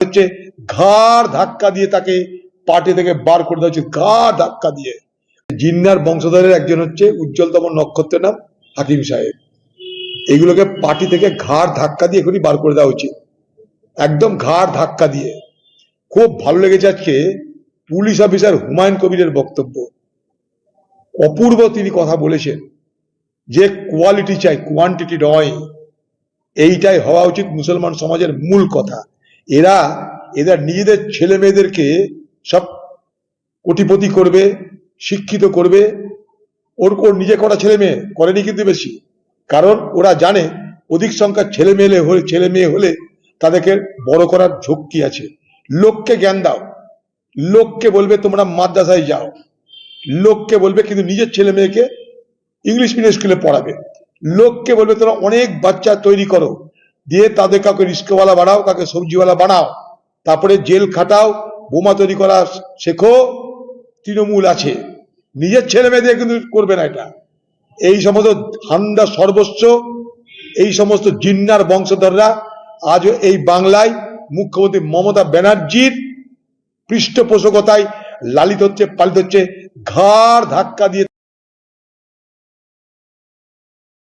হচ্ছে ঘাড় ধাক্কা দিয়ে তাকে পার্টি থেকে বার করে দেওয়া হচ্ছে, ঘাড় ধাক্কা দিয়ে। জিন্নার বংশধরের একজন হচ্ছে উজ্জ্বলতম নক্ষত্রের নাম হাকিম সাহেব। এইগুলোকে পার্টি থেকে ঘাড় ধাক্কা দিয়ে এখনই বার করে দেওয়া উচিত, একদম ঘাড় ধাক্কা দিয়ে। খুব ভালো লেগেছে আজকে পুলিশ অফিসার হুমায়ুন কবিরের বক্তব্য। অপূর্ব তিনি কথা বলেছেন যে কোয়ালিটি চাই, কোয়ান্টিটি নয়। এইটাই হওয়া উচিত মুসলমান সমাজের মূল কথা। এরা নিজেদের ছেলে মেয়েদেরকে সব কোটিপতি করবে, শিক্ষিত করবে। ওর নিজে করা ছেলে মেয়ে করেনি কিন্তু বেশি, কারণ ওরা জানে অধিক সংখ্যার ছেলে মেয়ে হলে তাদেরকে বড় করার ঝক্কি আছে। লোককে জ্ঞান দাও, লোককে বলবে তোমরা মাদ্রাসায় যাও, লোককে বলবে কিন্তু নিজের ছেলে মেয়েকে ইংলিশ মিডিয়াম স্কুলে পড়াবে। লোককে বলবে তোমরা অনেক বাচ্চা তৈরি করো, দিয়ে তাদের কাউকে রিস্কওয়ালা বানাও, কাউকে সবজিওয়ালা বানাও, তারপরে জেল খাটাও, বোমা তৈরি করা শেখো। তৃণমূল আছে, নিজের ছেলে মেয়েদের কিন্তু করবে না এটা। এই সমস্ত ধান্দা সর্বস্ব, এই সমস্ত জিন্নার বংশধররা আজও এই বাংলায় মুখ্যমন্ত্রী মমতা ব্যানার্জির পৃষ্ঠপোষকতায় লালিত হচ্ছে, পালিত হচ্ছে। ঘাড় ধাক্কা দিয়ে